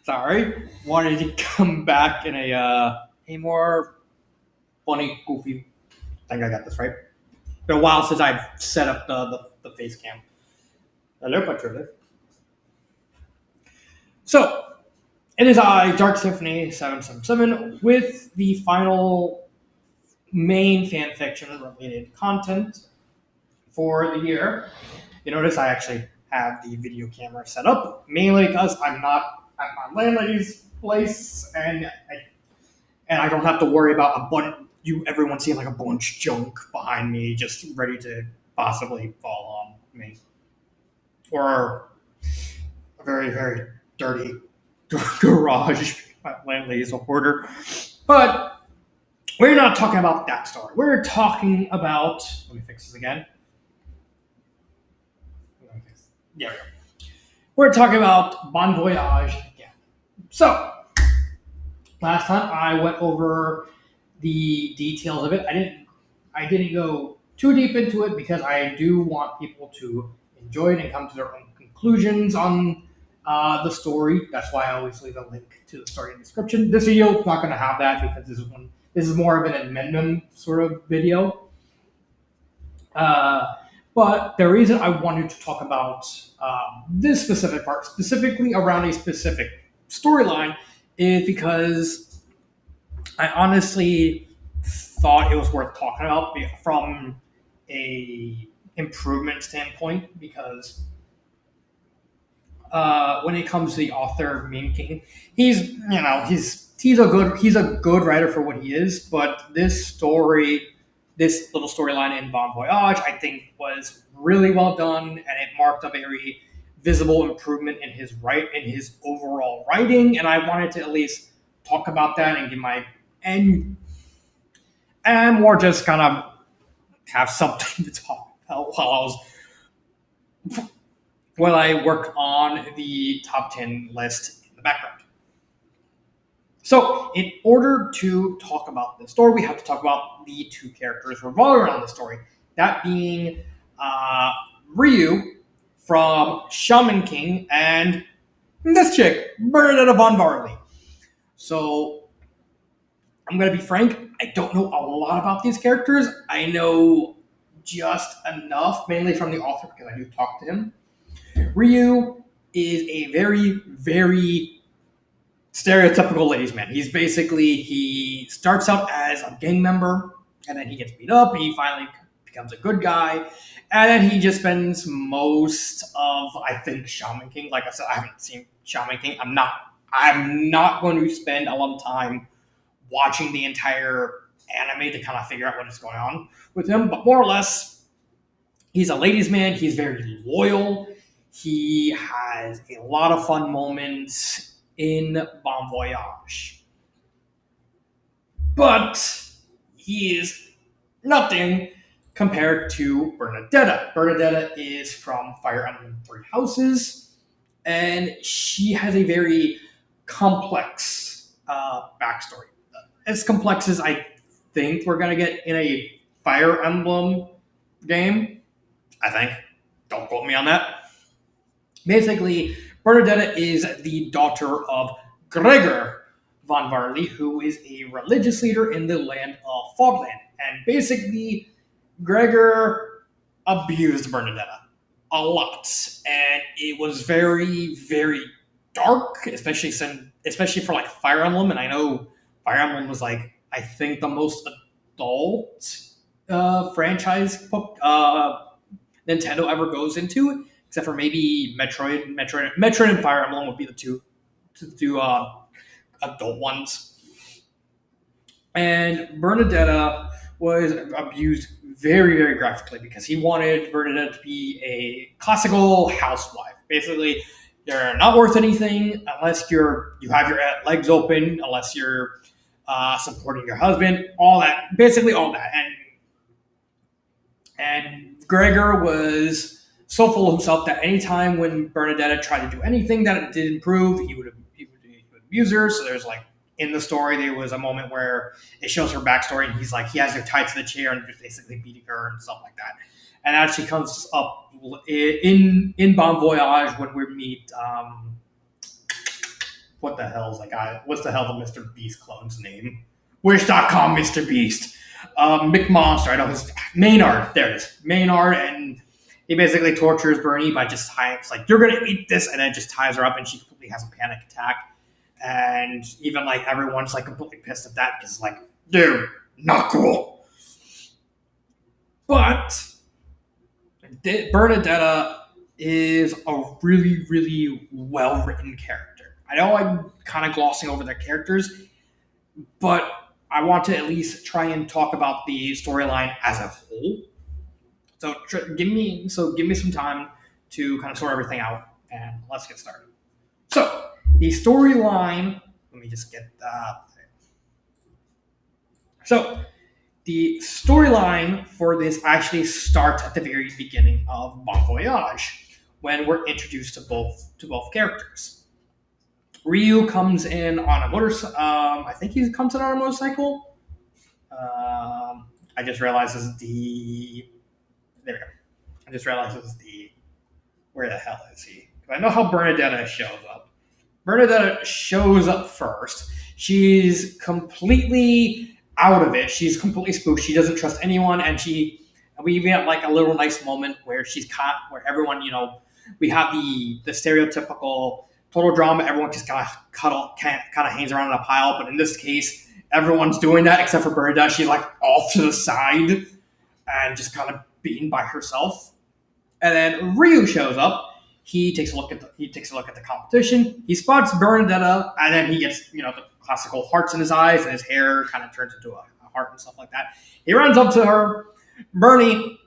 Sorry, wanted to come back in a more funny, goofy. I think I got this right. Been a while since I've set up the face cam. Hello, Patricia. So it is I, Dark Symphony 777, with the final main fan fiction related content for the year. You notice I actually have the video camera set up mainly because I'm not at my landlady's place and I don't have to worry about a bunch. Everyone seeing like a bunch of junk behind me, just ready to possibly fall on me, or a very dirty garage. My landlady's a hoarder, but we're not talking about that story. We're talking about. Let me fix this again. Yeah, we're talking about Bon Voyage again. So last time I went over the details of it. I didn't go too deep into it because I do want people to enjoy it and come to their own conclusions on the story. That's why I always leave a link to the story in the description. This video is not going to have that because this is more of an amendment sort of video. But the reason I wanted to talk about this specific part, specifically around a specific storyline, is because I honestly thought it was worth talking about from a improvement standpoint because when it comes to the author Meme King, he's a good writer for what he is, but this little storyline in Bon Voyage, I think was really well done, and it marked a very visible improvement in his overall writing, and I wanted to at least talk about that and give my and more just kind of have something to talk about while I work on the top 10 list in the background. So, in order to talk about this story, we have to talk about the two characters revolving around the story. That being uh, Ryu from Shaman King and this chick, Bernadetta von Varley. So, I'm going to be frank, I don't know a lot about these characters. I know just enough, mainly from the author because I do talk to him. Ryu is a very stereotypical ladies' man. He starts out as a gang member, and then he gets beat up. He finally becomes a good guy, and then he just spends most of I think Shaman King. Like I said, I haven't seen Shaman King. I'm not going to spend a lot of time watching the entire anime to kind of figure out what is going on with him. But more or less, he's a ladies' man. He's very loyal. He has a lot of fun moments in Bon Voyage. But he is nothing compared to Bernadetta. Bernadetta is from Fire Emblem Three Houses, and she has a very complex backstory. As complex as I think we're going to get in a Fire Emblem game, I think. Don't quote me on that. Basically, Bernadetta is the daughter of Gregor von Varley, who is a religious leader in the land of Fogland. And basically, Gregor abused Bernadetta a lot. And it was very dark, especially for like Fire Emblem. And I know Fire Emblem was like, I think the most adult franchise Nintendo ever goes into, except for maybe Metroid and Fire Emblem would be the two adult ones. And Bernadetta was abused very graphically because he wanted Bernadetta to be a classical housewife. Basically, you're not worth anything unless you have your legs open, unless you're supporting your husband, all that, basically all that. And Gregor was so full of himself that anytime when Bernadetta tried to do anything that it did improve, he would abuse her. So there's like in the story, there was a moment where it shows her backstory, and he's like he has her tied to the chair and just basically beating her and stuff like that. And that actually comes up in Bon Voyage when we meet what the hell's that guy? What's the hell the Mr. Beast clone's name? Wish.com Mr. Beast. McMonster, I know his Maynard. There it is, Maynard, and he basically tortures Bernie by just tying. It's like you're gonna eat this, and then just ties her up, and she completely has a panic attack. And even like everyone's like completely pissed at that because like, dude, not cool. But Bernadetta is a really, really well written character. I know I'm kind of glossing over their characters, but I want to at least try and talk about the storyline as a whole. So give me some time to kind of sort everything out, and let's get started. So the storyline. Let me just get that. So the storyline for this actually starts at the very beginning of Bon Voyage, when we're introduced to both characters. Ryu comes in on a motorcycle. I think he comes in on a motorcycle. I just realized this is the. There we go. I just realized this is the. Where the hell is he? I know how Bernadetta shows up. Bernadetta shows up first. She's completely out of it. She's completely spooked. She doesn't trust anyone, and we even have like a little nice moment where she's caught, where everyone, we have the stereotypical total drama. Everyone just kind of hangs around in a pile, but in this case, everyone's doing that except for Bernadette. She's like off to the side and just kind of being by herself. And then Ryu shows up. He takes a look at the competition. He spots Bernadetta, and then he gets the classical hearts in his eyes, and his hair kind of turns into a heart and stuff like that. He runs up to her. Bernie,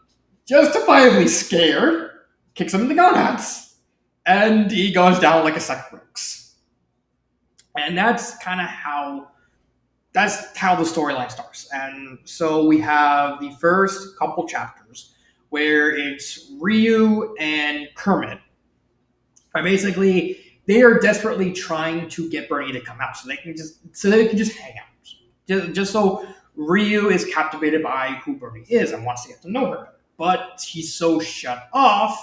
justifiably scared, kicks him in the gonads, and he goes down like a sack of bricks. And that's how the storyline starts. And so we have the first couple chapters where it's Ryu and Kermit. And basically, they are desperately trying to get Bernie to come out so they can just hang out. Just so Ryu is captivated by who Bernie is and wants to get to know her better. But he's so shut off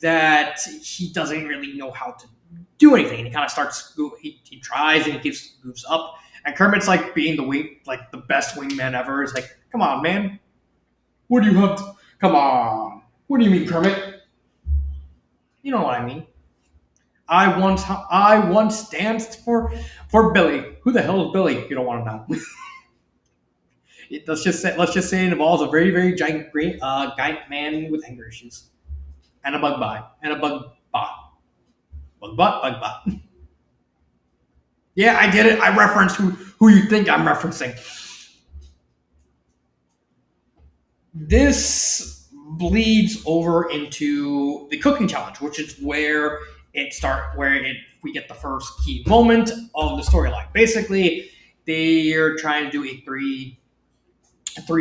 that he doesn't really know how to do anything. He kind of starts. He tries and he goofs up. And Kermit's like being the best wingman ever. It's like, come on, man. What do you have to? Come on. What do you mean, Kermit? You know what I mean. I once danced for Billy. Who the hell is Billy? You don't want to know. Let's just say it involves a very, very giant man with anger issues. And a bug bot. Bug bot. Yeah, I get it. I referenced who you think I'm referencing. This bleeds over into the cooking challenge, which is where we get the first key moment of the storyline. Basically, they're trying to do a three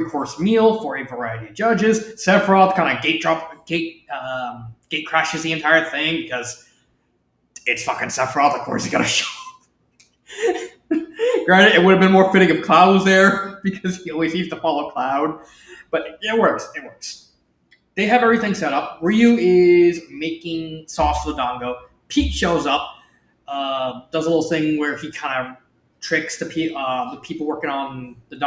course meal for a variety of judges. Sephiroth kind of gate crashes the entire thing because it's fucking Sephiroth. Of course, he got to show up. Granted, it would have been more fitting if Cloud was there because he always used to follow Cloud. But it works. They have everything set up. Ryu is making sauce for the dango. Pete shows up, does a little thing where he kind of tricks the people working on the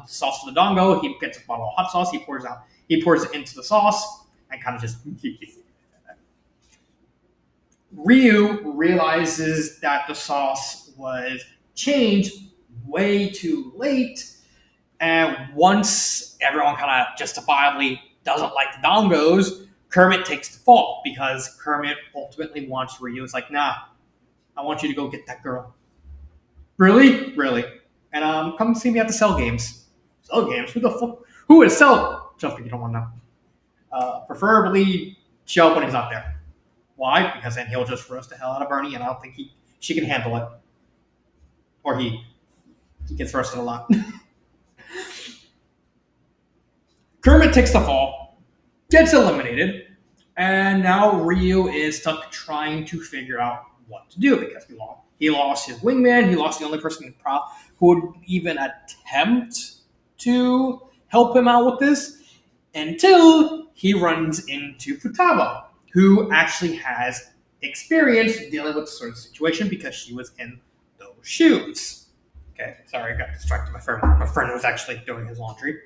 sauce for the dango. He gets a bottle of hot sauce. He pours it into the sauce and kind of just. Ryu realizes that the sauce was changed way too late, and once everyone kind of justifiably doesn't like the dongos, Kermit takes the fall because Kermit ultimately wants Ryu. It's like, nah, I want you to go get that girl. Really? And come see me at the Cell Games. Cell Games? Who the fuck? Who is Cell? Just you don't want to know. Preferably show up when he's not there. Why? Because then he'll just roast the hell out of Bernie, and I don't think she can handle it. Or he gets roasted a lot. Kermit takes the fall, gets eliminated, and now Ryu is stuck trying to figure out what to do because he lost his wingman. He lost the only person who would even attempt to help him out with this until he runs into Futaba, who actually has experience dealing with this sort of situation because she was in shoes. Okay, sorry, I got distracted. My friend was actually doing his laundry.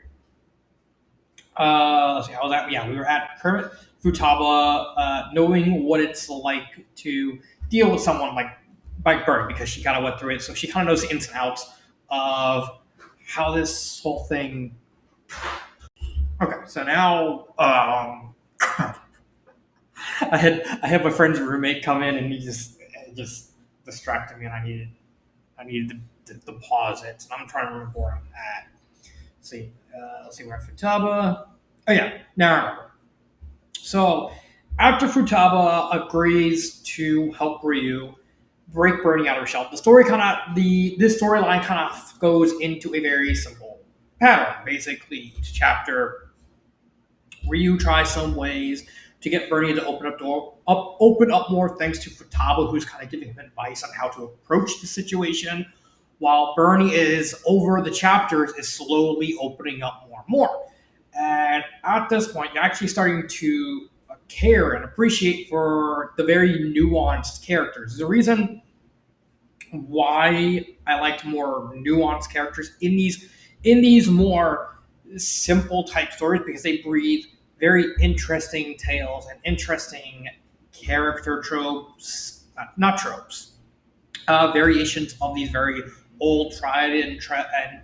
Let's see, how was that? Yeah, we were at Kermit Futaba, knowing what it's like to deal with someone like Bernie, because she kind of went through it, so she kind of knows the ins and outs of how this whole thing. Okay, so now I had my friend's roommate come in, and he just distracted me, and I needed to pause it. And I'm trying to remember where I'm at. Let's see, we're at Futaba. Oh yeah, now I remember. So after Futaba agrees to help Ryu break Bernie out of her shell, this storyline kind of goes into a very simple pattern. Basically, each chapter, Ryu tries some ways to get Bernie to open up more, thanks to Futaba, who's kind of giving him advice on how to approach the situation. While Bernie is over the chapters, is slowly opening up more and more. And at this point, you're actually starting to care and appreciate for the very nuanced characters. The reason why I liked more nuanced characters in these more simple type stories, because they breathe very interesting tales and interesting character tropes, not tropes, variations of these very old, tried and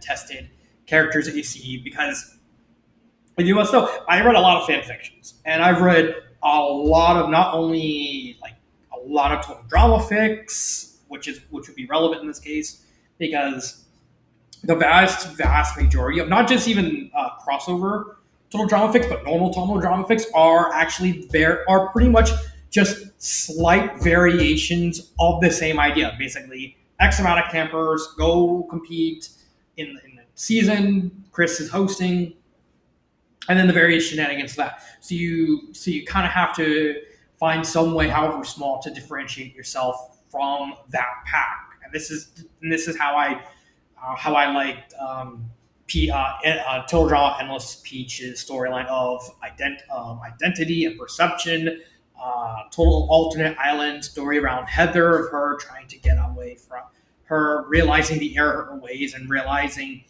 tested characters that you see. Because if you must know, I read a lot of fan fictions, and I've read a lot of, not only like a lot of total drama fics, which would be relevant in this case, because the vast majority of, not just even crossover total drama fics, but normal total drama fics are actually are pretty much just slight variations of the same idea. Basically, X amount of campers go compete in the season. Chris is hosting, and then the various shenanigans of that. So you kind of have to find some way, however small, to differentiate yourself from that pack. And this is how I liked Total Drama Endless Peach's storyline of identity and perception. Total Alternate Island story around Heather, of her trying to get away from her, realizing the error of her ways, and realizing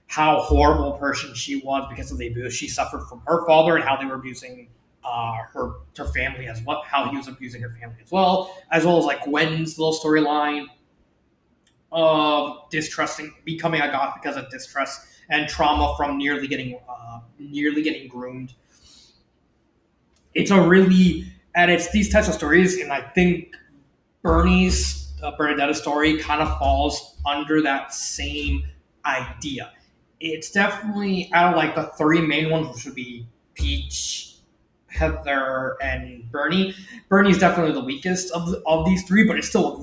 how horrible a person she was because of the abuse she suffered from her father, and how they were abusing her family as well, how he was abusing her family as well as like Gwen's little storyline of becoming a goth because of distrust and trauma from nearly getting groomed. It's a really, and it's these types of stories, and I think Bernie's Bernadetta story kind of falls under that same idea. It's definitely out of like the three main ones, which would be Peach, Heather, and Bernie. Bernie's definitely the weakest of these three, but it's still a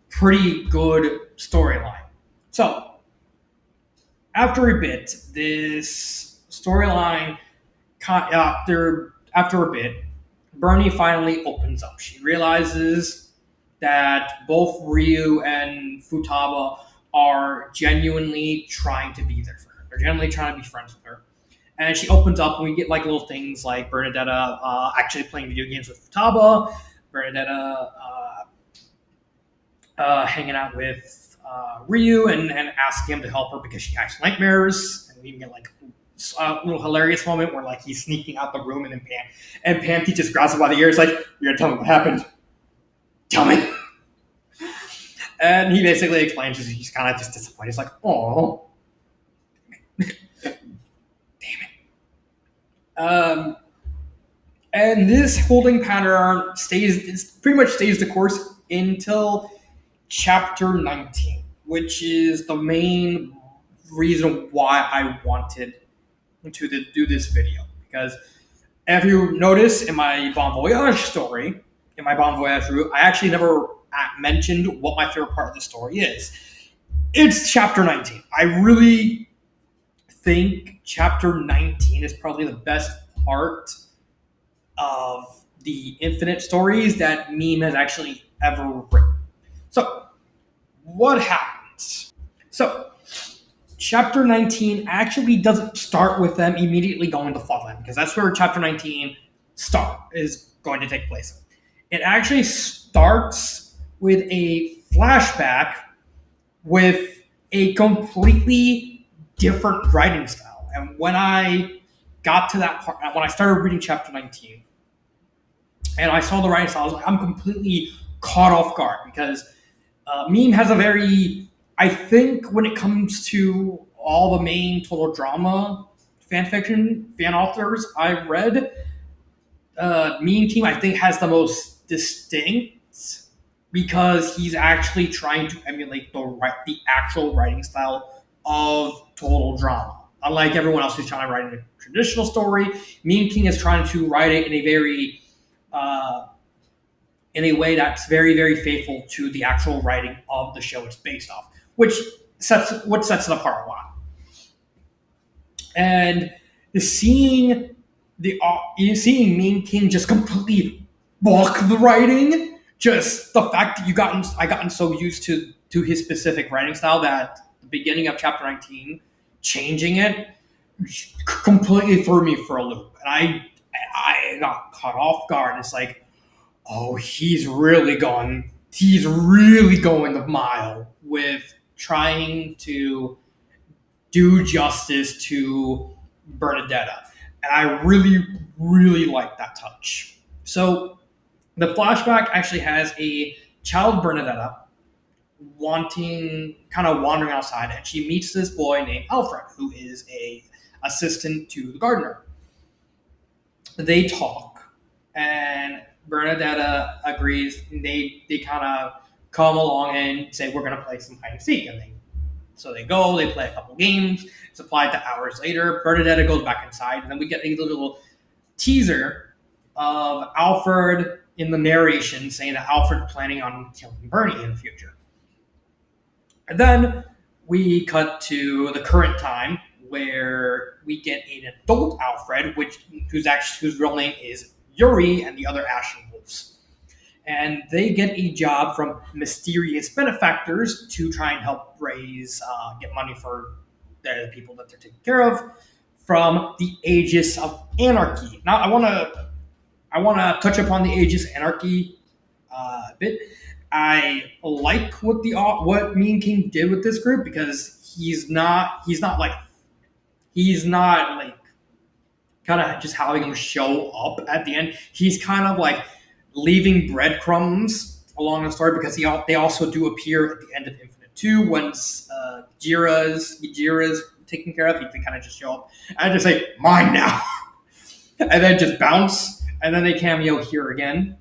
pretty good storyline. So after a bit, this storyline, after a bit, Bernie finally opens up. She realizes that both Ryu and Futaba are genuinely trying to be there for her. They're genuinely trying to be friends with her. And she opens up, and we get like little things like Bernadetta actually playing video games with Futaba, Bernadetta hanging out with Ryu, and asking him to help her because she has nightmares. And we even get like a little hilarious moment where like he's sneaking out the room, and then Panty just grabs him by the ears, like, "You're gonna tell me what happened? Tell me." And he basically explains he's kind of just disappointed. He's like, "Oh, damn it." And this holding pattern pretty much stays the course until chapter 19, which is the main reason why I wanted to do this video. Because if you notice in my Bon Voyage story, in my Bon Voyage route, I actually never mentioned what my favorite part of the story is. It's chapter 19. I really think chapter 19 is probably the best part of the Infinite stories that Meme has actually ever written. So, what happens? So, chapter 19 actually doesn't start with them immediately going to Fodland, because that's where chapter 19 is going to take place. It actually starts with a flashback with a completely different writing style. And when I got to that part, when I started reading chapter 19, and I saw the writing style, I was like, I'm completely caught off guard because Meme has a very, I think, when it comes to all the main total drama fan fiction fan authors I've read, Meme Team I think has the most distinct because he's actually trying to emulate the actual writing style of total drama. Unlike everyone else who's trying to write a traditional story, Meme King is trying to write it in a very uh, in a way that's very, very faithful to the actual writing of the show it's based off, which sets it apart a lot. And seeing seeing Mean King just completely balk the writing, just the fact that I gotten so used to his specific writing style that the beginning of chapter 19 changing it completely threw me for a loop, and I got caught off guard. It's like, oh, he's really going the mile with trying to do justice to Bernadetta. And I really, really like that touch. So the flashback actually has a child Bernadetta kind of wandering outside, and she meets this boy named Alfred, who is a assistant to the gardener. They talk, and Bernadetta agrees. They kind of come along and say, we're going to play some hide and seek. So they go, they play a couple games. It's applied to hours later. Bernadetta goes back inside, and then we get a little teaser of Alfred in the narration saying that Alfred's planning on killing Bernie in the future. And then we cut to the current time where we get an adult Alfred, whose real name is Yuri, and the other Ashen Wolves. And they get a job from mysterious benefactors to try and help get money for the people that they're taking care of from the Aegis of Anarchy. Now, I want to touch upon the Aegis Anarchy a bit. I like what Me and King did with this group because he's not like kind of just having them show up at the end. He's kind of like leaving breadcrumbs along the story because they also do appear at the end of Infinite 2 once Jira's taken care of. He can kind of just show up and just say, mine now. And then just bounce. And then they cameo here again.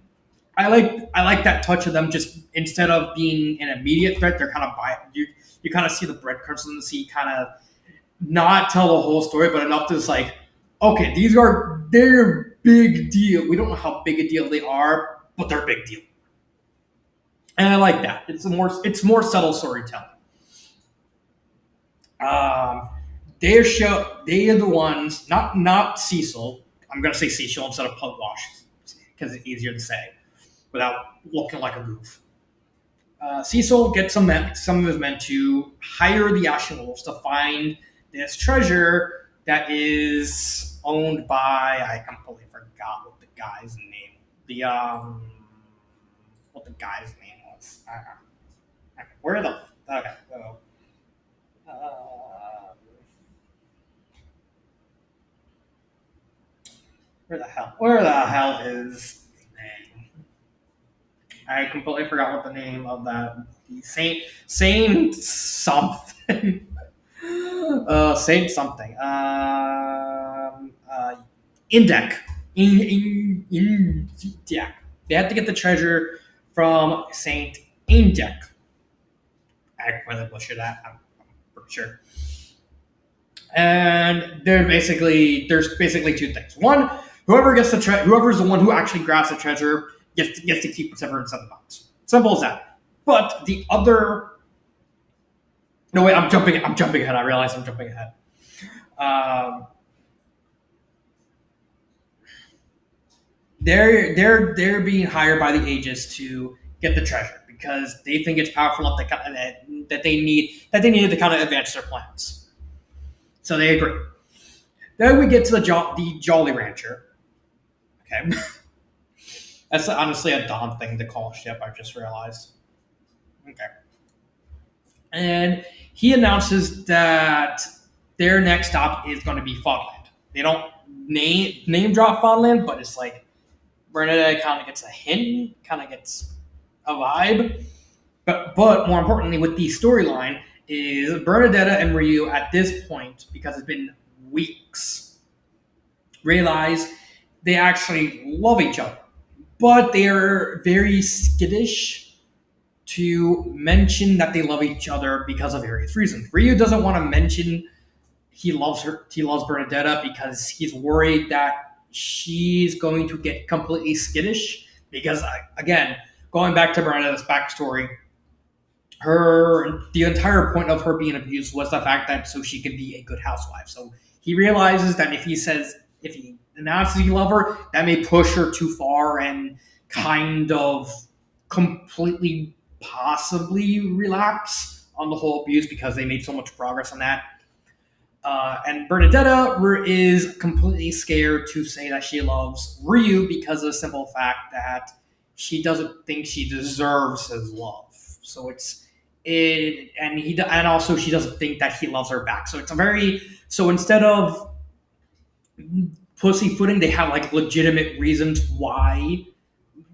I like that touch of them just instead of being an immediate threat, they're kind of you kind of see the breadcrumbs and see kind of not tell the whole story, but enough to just like, okay, they're big deal. We don't know how big a deal they are, but they're a big deal. And I like that. It's more subtle storytelling. They are the ones, not Cecil. I'm gonna say Cecil instead of Pugwash because it's easier to say without looking like a goof. Cecil gets some of his men to hire the Ashen Wolves to find this treasure that is owned by, I completely forgot what the guy's name. What the guy's name was. Where the okay. Where the hell is his name? I completely forgot what the name of that Saint something. Saint something. Indec. Indec. They had to get the treasure from Saint Indec. I completely butchered that. I'm pretty sure. And there's basically two things. One, whoever's the one who actually grabs the treasure gets to keep whatever inside the box. Simple as that. But the other, no wait, I'm jumping ahead. I realize I'm jumping ahead. They're being hired by the Aegis to get the treasure because they think it's powerful enough that they needed to kind of advance their plans. So they agree. Then we get to the Jolly Rancher. Okay. That's honestly a Don thing to call a ship, I just realized. Okay. And he announces that their next stop is going to be Fogland. They don't name drop Fogland, but it's like Bernadetta kind of gets a hint, kind of gets a vibe. But more importantly, with the storyline is Bernadetta and Ryu at this point, because it's been weeks, realize they actually love each other, but they're very skittish to mention that they love each other because of various reasons. Ryu doesn't want to mention he loves her. He loves Bernadetta because he's worried that she's going to get completely skittish. Because again, going back to Bernadetta's backstory, the entire point of her being abused was the fact that so she could be a good housewife. So he realizes that if he announces he loves her, that may push her too far and kind of completely possibly relapse on the whole abuse because they made so much progress on that. And Bernadetta is completely scared to say that she loves Ryu because of the simple fact that she doesn't think she deserves his love. So and also she doesn't think that he loves her back. So it's a very so instead of pussyfooting, they have like legitimate reasons why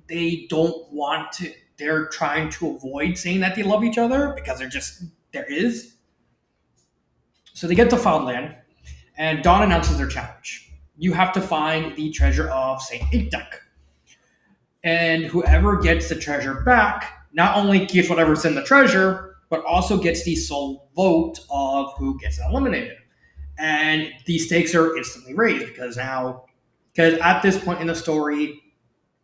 they don't want to. They're trying to avoid saying that they love each other because there is. So they get to Foundland, and Dawn announces their challenge. You have to find the treasure of Saint Ictek. And whoever gets the treasure back not only gets whatever's in the treasure, but also gets the sole vote of who gets eliminated. And the stakes are instantly raised because at this point in the story,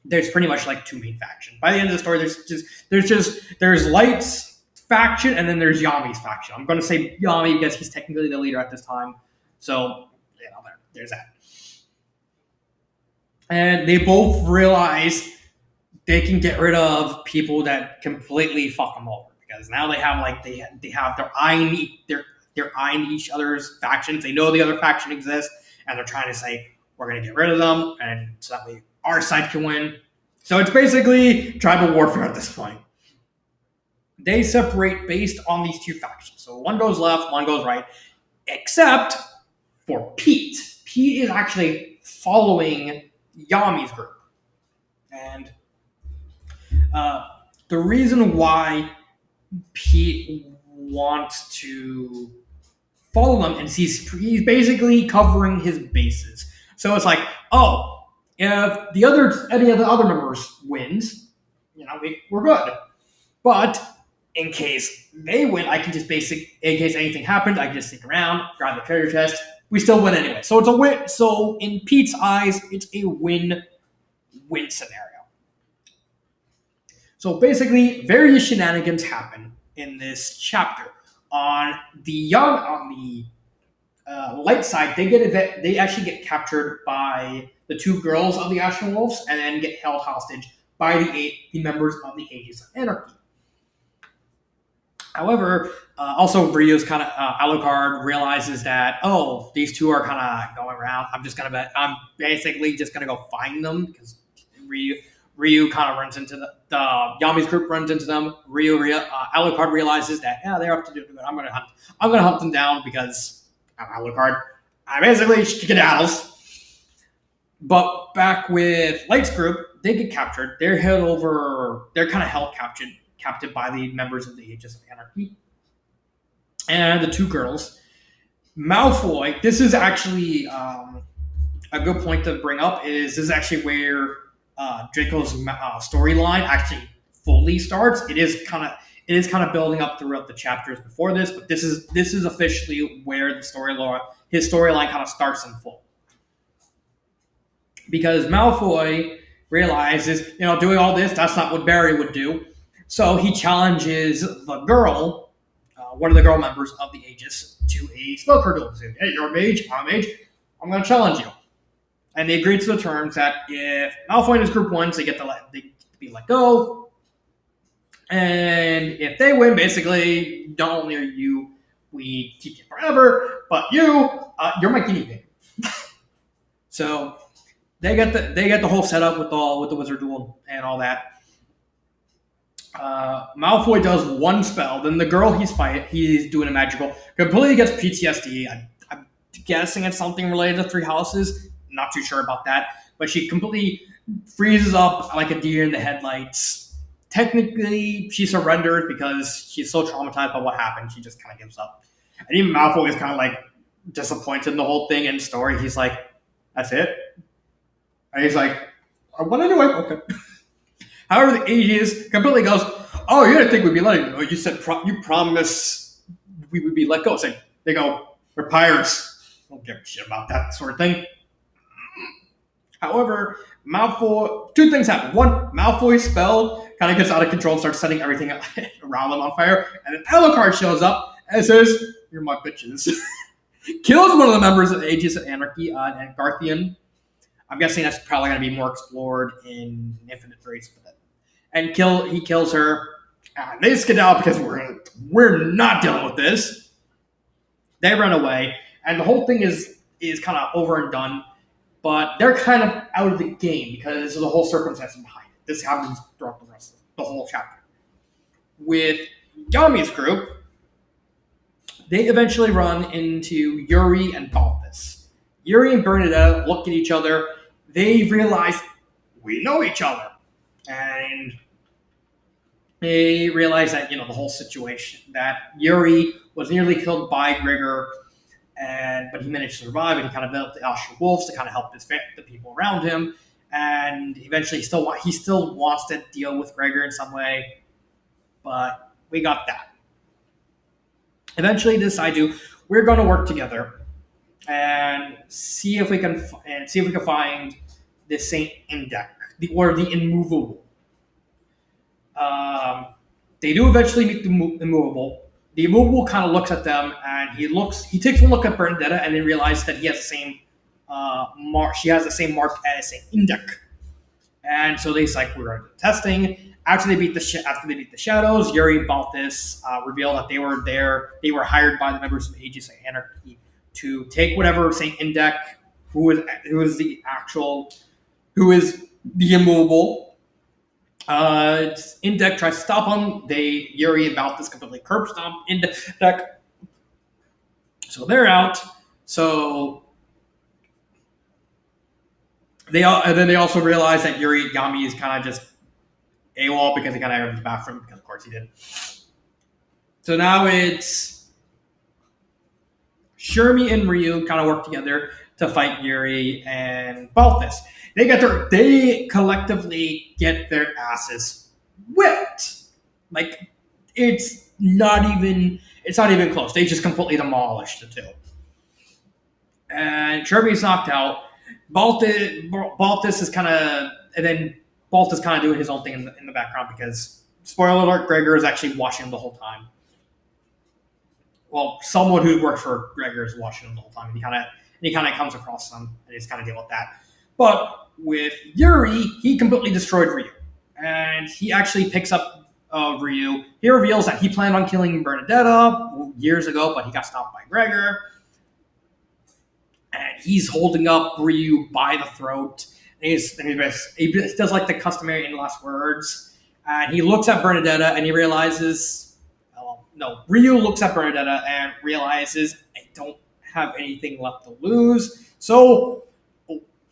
there's pretty much like two main factions. By the end of the story, there's Light's faction and then there's Yami's faction. I'm going to say Yami because he's technically the leader at this time. So there's that. And they both realize they can get rid of people that completely fuck them over because now they have they're eyeing each other's factions. They know the other faction exists, and they're trying to say we're going to get rid of them, and so that way our side can win. So it's basically tribal warfare at this point. They separate based on these two factions. So one goes left, one goes right, except for Pete. Pete is actually following Yami's group, and the reason why Pete wants to follow them and he's basically covering his bases. So it's like, oh, if any of the other members wins, we're good. But in case they win, I can just in case anything happens, I can just stick around, grab the treasure chest. We still win anyway. So it's a win. So in Pete's eyes, it's a win-win scenario. So basically, various shenanigans happen in this chapter. On the light side, they actually get captured by the two girls of the Ashen Wolves, and then get held hostage by the members of the Aegis of Anarchy. However, also Ryu's kind of Alucard realizes that these two are kind of going around. I'm basically just gonna go find them because Ryu kind of runs into the Yami's group runs into them. Alucard realizes that they're up to do it. I'm gonna hunt them down because I'm Alucard. I basically skedaddles. But back with Light's group, they get captured. They're kind of held captive by the members of the Aegis of Anarchy. And the two girls, Malfoy. This is actually a good point to bring up. This is actually where Draco's storyline actually fully starts. It is kind of building up throughout the chapters before this, but this is officially where his storyline kind of starts in full. Because Malfoy realizes, doing all this, that's not what Barry would do. So he challenges the girl, one of the girl members of the Aegis, to a spellcard duel. Hey, you're a mage, I'm a mage, I'm going to challenge you. And they agreed to the terms that if Malfoy and his group wins, they get to be let go. And if they win, basically, not only are we keep you forever, but you're my guinea pig. So they get the whole setup with the wizard duel and all that. Malfoy does one spell, then the girl he's doing a magical, completely gets PTSD. I'm guessing it's something related to Three Houses. Not too sure about that, but she completely freezes up like a deer in the headlights. Technically, she surrendered because she's so traumatized by what happened. She just kind of gives up. And even Malfoy is kind of like disappointed in the whole thing and story. He's like, "That's it," and he's like, "I went anyway." Okay. However, the Aegis completely goes, "Oh, you didn't think we'd be letting go. You said you promised we would be let go." Say, they go, "We're pirates. Don't give a shit about that sort of thing." However, Malfoy, two things happen. One, Malfoy's spell kind of gets out of control and starts setting everything around them on fire. And then Alucard shows up and says, "You're my bitches." Kills one of the members of Aegis of Anarchy, and Garthian. I'm guessing that's probably going to be more explored in Infinite Threes. And he kills her. They skedaddle because we're not dealing with this. They run away, and the whole thing is kind of over and done. But they're kind of out of the game because of the whole circumstance behind it. This happens throughout the rest of the whole chapter. With Yami's group, they eventually run into Yuri and Balthus. Yuri and Bernadetta look at each other. They realize we know each other. And they realize that, the whole situation, that Yuri was nearly killed by Gregor, but he managed to survive, and he kind of built the Asher Wolves to kind of help the people around him. And eventually, he still wants to deal with Gregor in some way, but we got that. Eventually, we're going to work together and see if we can find the Saint Indec, the Immovable. They do eventually meet the Immovable. The Immovable kind of looks at them, and he takes one look at Bernadetta, and then realizes that he has the same mark. She has the same mark as Saint Indec, and so they like, we're testing. After they beat the Shadows, Yuri and Balthus reveal that they were there. They were hired by the members of Aegis of Anarchy to take whatever Saint Indec, who is the Immovable. Indec tries to stop them. Yuri and Balthus completely curb stomp Indec. So they're out. So they also realize that Yami is kind of just AWOL because he got out of the bathroom, because of course he did. So now it's Shermie and Ryu kind of work together to fight Yuri and Balthus. They collectively get their asses whipped. Like, it's not even close. They just completely demolished the two. And Shermie's knocked out. Balthus is kind of, and then Balthus kind of doing his own thing in the background because, spoiler alert, Gregor is actually watching him the whole time. Well, someone who works for Gregor is watching him the whole time, and he kind of comes across them, and he's kind of deal with that. But with Yuri, he completely destroyed Ryu, and he actually picks up Ryu. He reveals that he planned on killing Bernadetta years ago, but he got stopped by Gregor, and he's holding up Ryu by the throat. He does like the customary in last words, and he looks at Bernadetta and he realizes, Ryu looks at Bernadetta and realizes, I don't have anything left to lose, so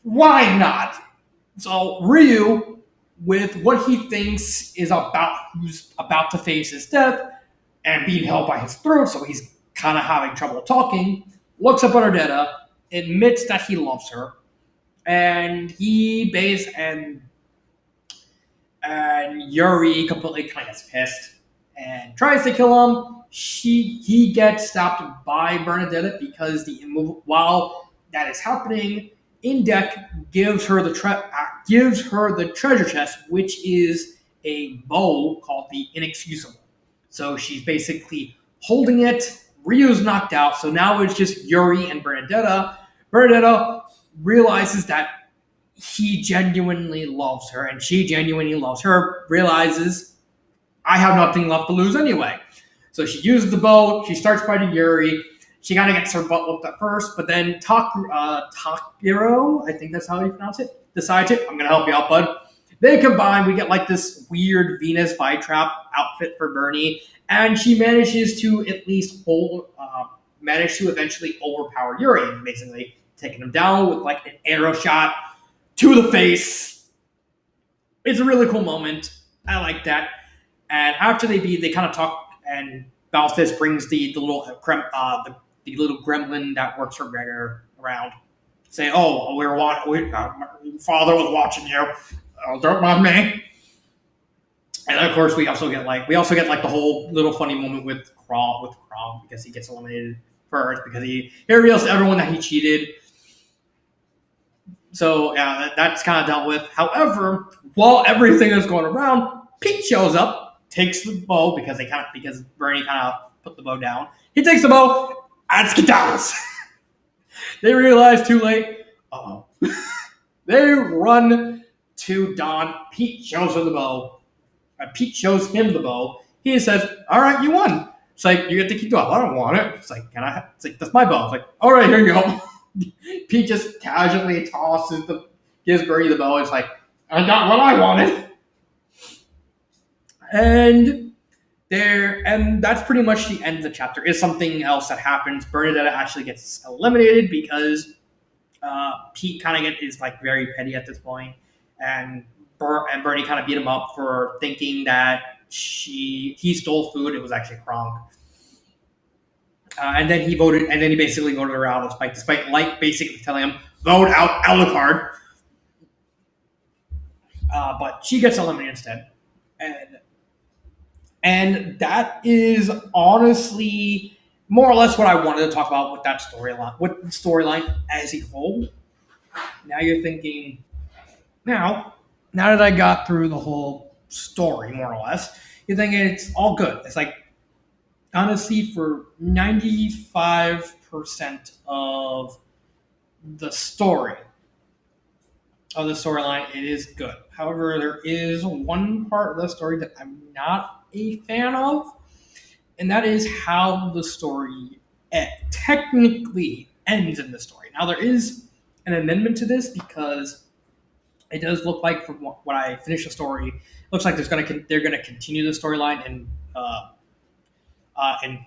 why not? So Ryu, with what he thinks is who's about to face his death and being held by his throat, so he's kind of having trouble talking, looks at Bernadetta, admits that he loves her, and and Yuri completely kind of gets pissed and tries to kill him. He gets stopped by Bernadetta because while that is happening, Indec gives her the treasure chest, which is a bow called the Inexcusable. So she's basically holding it. Ryu's knocked out, so now it's just Yuri and Bernadetta. Bernadetta realizes that he genuinely loves her, and she genuinely loves her, realizes, I have nothing left to lose anyway. So she uses the bow, she starts fighting Yuri. She kind of gets her butt whooped at first, but then Takiro, I think that's how you pronounce it, decides it. I'm going to help you out, bud. They combine. We get like this weird Venus Flytrap outfit for Bernie, and she manages to at least manage to eventually overpower Urian, basically taking him down with like an arrow shot to the face. It's a really cool moment. I like that. And after they beat, they kind of talk, and Balthus brings the little gremlin that works for Gregor around, say, "Oh, my father was watching you. Don't mind me." And then, of course, we also get like the whole little funny moment with Krom because he gets eliminated first because he reveals to everyone that he cheated. So yeah, that's kind of dealt with. However, while everything is going around, Pete shows up, takes the bow because Bernie kind of put the bow down. He takes the bow and skedaddles. They realize too late. Uh oh. They run to Don. Pete shows her the bow. Pete shows him the bow. He says, "All right, you won." It's like, "You get to keep the bow." "I don't want it." It's like, "Can I?" It's like, "That's my bow." It's like, "All right, here you go." Pete just casually gives Bernie the bow. It's like, "I got what I wanted." And that's pretty much the end of the chapter. Is something else that happens. Bernadetta actually gets eliminated because Pete kind of is like very petty at this point, and Bernie kind of beat him up for thinking that he stole food. It was actually Kronk. And then he basically voted her out, despite Light basically telling him, "Vote out Alucard." But she gets eliminated instead, and that is honestly more or less what I wanted to talk about with that storyline as a whole. Now you're thinking, now that I got through the whole story, more or less, you're thinking it's all good. It's like, honestly, for 95% the story of the storyline, it is good. However, there is one part of the story that I'm not a fan of, and that is how the story technically ends in the story. Now, there is an amendment to this because it does look like, from when I finished the story, it looks like they're gonna continue the storyline in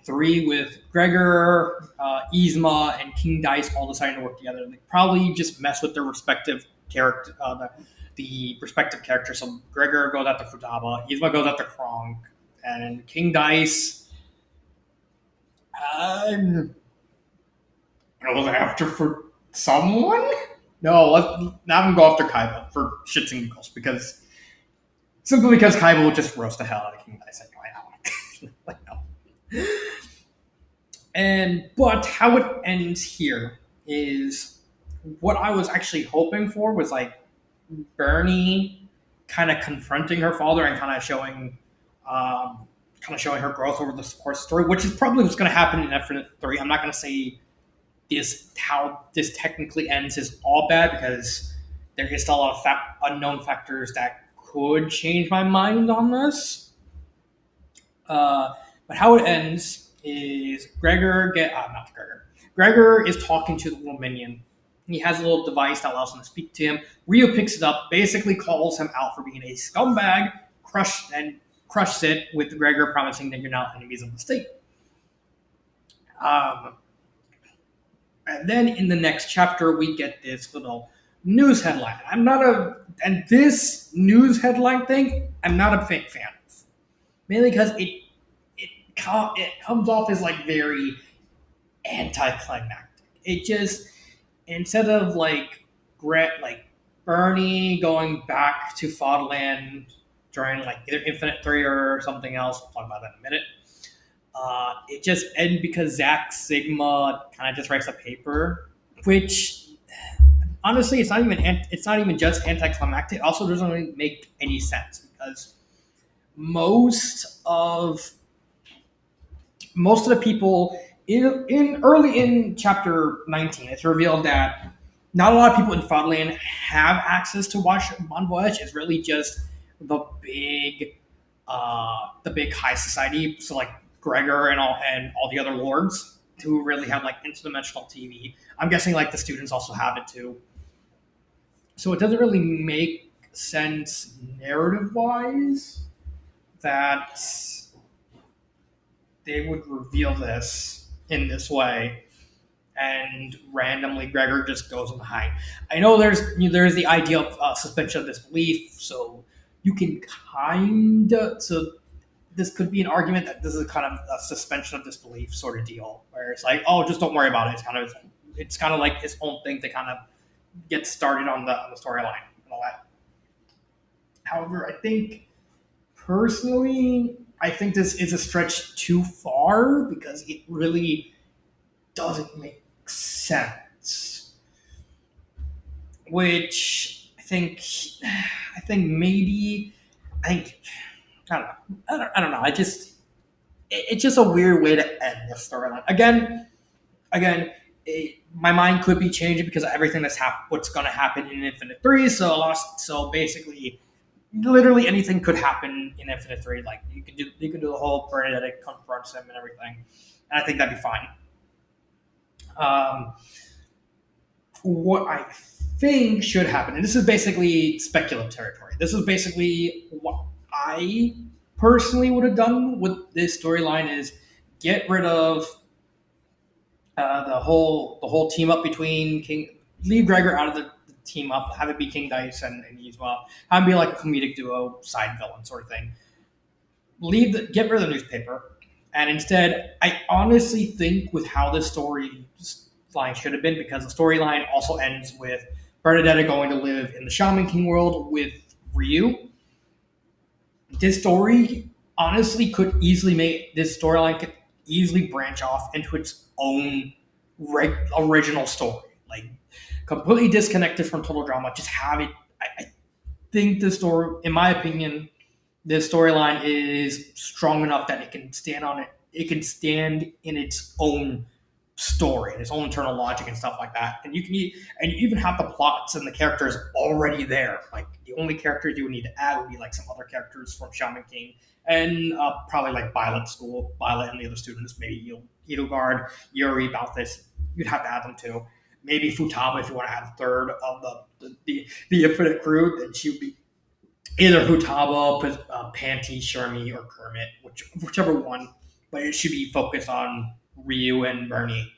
3 with Gregor, Yzma, and King Dice all deciding to work together. They probably just mess with their respective character, the respective characters. So Gregor goes after Futaba, Yzma goes after Kronk, and King Dice goes after for someone. No, let's not even go after Kaiba for shits and giggles simply because Kaiba will just roast the hell out of King Dice anyway. But how it ends here is what I was actually hoping for was like Bernie kind of confronting her father and kind of showing her growth over the course story, which is probably what's going to happen in Infinite 3. I'm not going to say how this technically ends is all bad because there is still a lot of unknown factors that could change my mind on this. But how it ends is not Gregor. Gregor is talking to the little minion. He has a little device that allows him to speak to him. Ryu picks it up, basically calls him out for being a scumbag, crushes it with Gregor promising that you're not enemies of the state. And then in the next chapter, we get this little news headline. And this news headline thing, I'm not a big fan of. Mainly because it comes off as like very anticlimactic. It just, instead of like Bernie going back to Fodland during like either Infinite 3 or something else, we'll talk about that in a minute. It just ended because Zach Sigma kind of just writes a paper, which honestly, it's not even just anticlimactic. It also doesn't really make any sense because most of the people early in chapter 19, it's revealed that not a lot of people in Fodland have access to watch on Voyage. It's really just the big high society. So like Gregor and all the other lords who really have like interdimensional TV. I'm guessing like the students also have it too. So it doesn't really make sense narrative wise that they would reveal this in this way and randomly Gregor just goes behind. I know there's the idea of suspension of disbelief, so you can kind of so this could be an argument that this is kind of a suspension of disbelief sort of deal, where it's like, oh, just don't worry about it. It's kind of like his own thing to kind of get started on the storyline and all that. However, I think personally, I think this is a stretch too far because it really doesn't make sense. Which I think maybe I think I don't know. I don't know. It's just a weird way to end the storyline. Again, my mind could be changing because of everything what's going to happen in Infinite Three. So basically, literally anything could happen in Infinite Three. Like you can do the whole Bernadetta confronts him and everything, and I think that'd be fine. Um, what I think should happen, and this is basically speculative territory. This is basically what I personally would have done with this storyline is get rid of the whole team up between King, leave Gregor out of the team up, have it be King Dice and he as well, have it be like a comedic duo side villain sort of thing. Get rid of the newspaper, and instead, I honestly think with how this storyline should have been, because the storyline also ends with Bernadetta going to live in the Shaman King world with Ryu. This story honestly could easily make this storyline could easily branch off into its own original story, like completely disconnected from total drama. Just have it. I think the story, in my opinion, this storyline is strong enough that it can stand on it. It can stand in its own story and its own internal logic and stuff like that. And you even have the plots and the characters already there. Like the only characters you would need to add would be like some other characters from Shaman King and probably like Violet and the other students, maybe Edelgard, Yuri, Balthus. You'd have to add them too. Maybe Futaba if you want to add a third of the Infinite crew. Then she would be either Futaba, Panty, Shermie, or Kermit, whichever one. But it should be focused on Ryu and Bernie.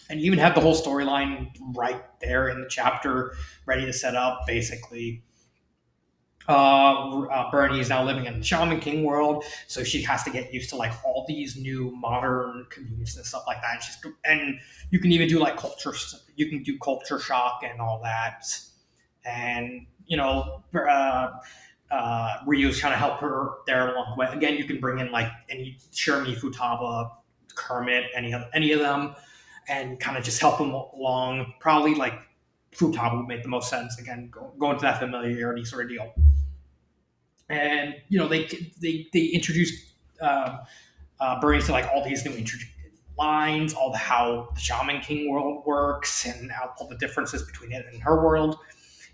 And you even have the whole storyline right there in the chapter, ready to set up. Basically, Bernie is now living in the Shaman King world, so she has to get used to like all these new modern communities and stuff like that. And you can even do like culture. You can do culture shock and all that, and Ryu's trying to help her there along the way. Again, you can bring in like any Shermie, Futaba, Kermit, any of them, and kind of just help them along. Probably like Futaba would make the most sense. Again, go into that familiarity sort of deal. And they introduced Bernie to like all these new lines, how the Shaman King world works, and all the differences between it and her world.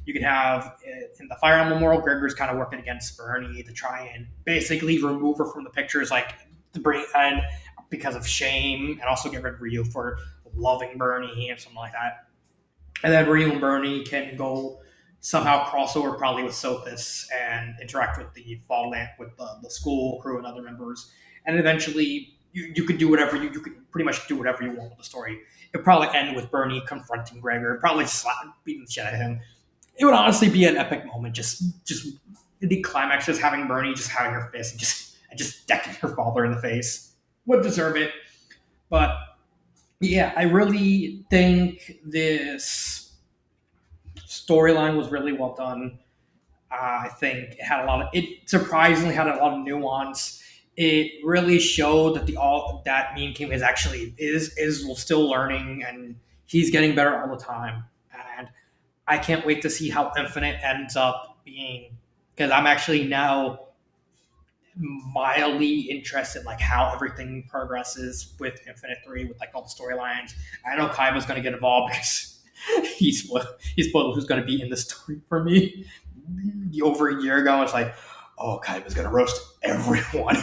You can have in the Fire Emblem world, Gregor's kind of working against Bernie to try and basically remove her from the pictures, like to bring and because of shame, and also get rid of Ryu for loving Bernie and something like that. And then Ryu and Bernie can go somehow cross over probably with Sophus and interact with the Fall Lamp, with the school crew and other members. And eventually, you could do whatever you could pretty much do whatever you want with the story. It'd probably end with Bernie confronting Gregor, probably beating the shit out of him. It would honestly be an epic moment. Just the climax, just having Bernie just having her fist and just decking her father in the face. Would deserve it. But yeah, I really think this storyline was really well done. I think it surprisingly had a lot of nuance. It really showed that that Mean King is still learning, and he's getting better all the time. And I can't wait to see how Infinite ends up being, because I'm actually now mildly interested, like how everything progresses with Infinite Three, with like all the storylines. I know Kaiba's going to get involved because he's who's going to be in the story for me. Over a year ago, it's like, oh, Kaiba's going to roast everyone.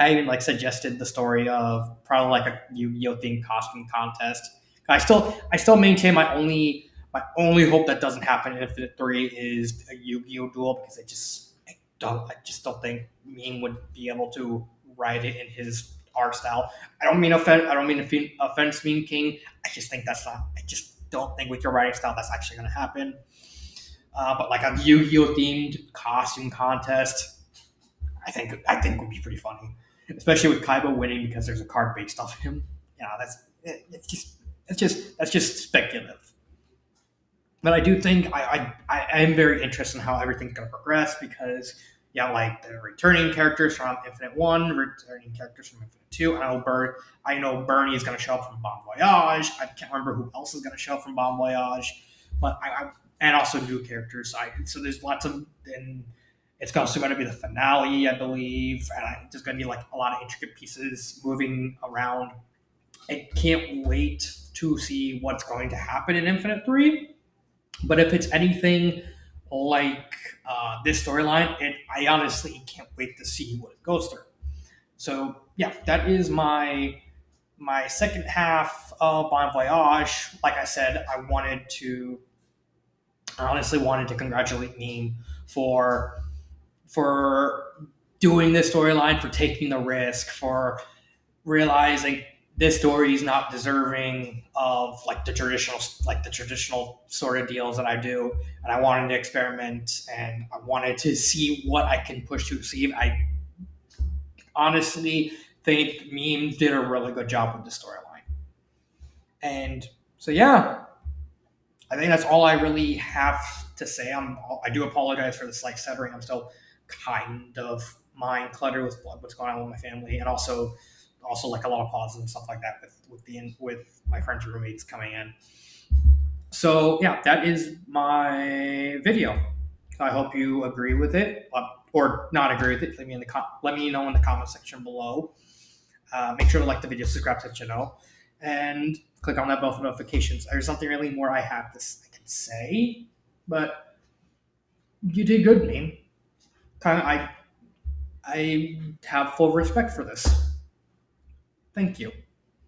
I even like suggested the story of probably like a Yu-Gi-Oh themed costume contest. I still maintain my only My only hope that doesn't happen in Infinite Three is a Yu-Gi-Oh duel, because I just don't think Meme would be able to write it in his art style. I don't mean to offense Meme King. I just think that's not. I just don't think with your writing style that's actually going to happen. But like a Yu-Gi-Oh themed costume contest, I think would be pretty funny, especially with Kaiba winning because there's a card based off him. Yeah, that's just speculative. But I do think I am very interested in how everything's going to progress, because yeah, like the returning characters from Infinite One, returning characters from Infinite Two. I know Bernie is going to show up from Bon Voyage. I can't remember who else is going to show up from Bon Voyage, but and also new characters. So there's lots of, and it's also going to be the finale, I believe, and there's going to be like a lot of intricate pieces moving around. I can't wait to see what's going to happen in Infinite Three. But if it's anything like this storyline, I honestly can't wait to see what it goes through. So yeah, that is my second half of Bon Voyage. Like I said, I honestly wanted to congratulate Neem for for doing this storyline, for taking the risk, for realizing this story is not deserving of like the traditional sort of deals that I do, and I wanted to experiment, and I wanted to see what I can push to see. I honestly think Meme did a really good job with the storyline, and so yeah, I think that's all I really have to say. I do apologize for the slight stuttering. I'm still kind of mind cluttered with what's going on with my family, and also like a lot of pauses and stuff like that with my friends and roommates coming in. So yeah, that is my video. I hope you agree with it, or not agree with it. Let me know in the comment section below. Make sure to like the video, subscribe to the channel, and click on that bell for notifications. There's something really more I can say, but you did good, man. Kind of, I have full respect for this. Thank you.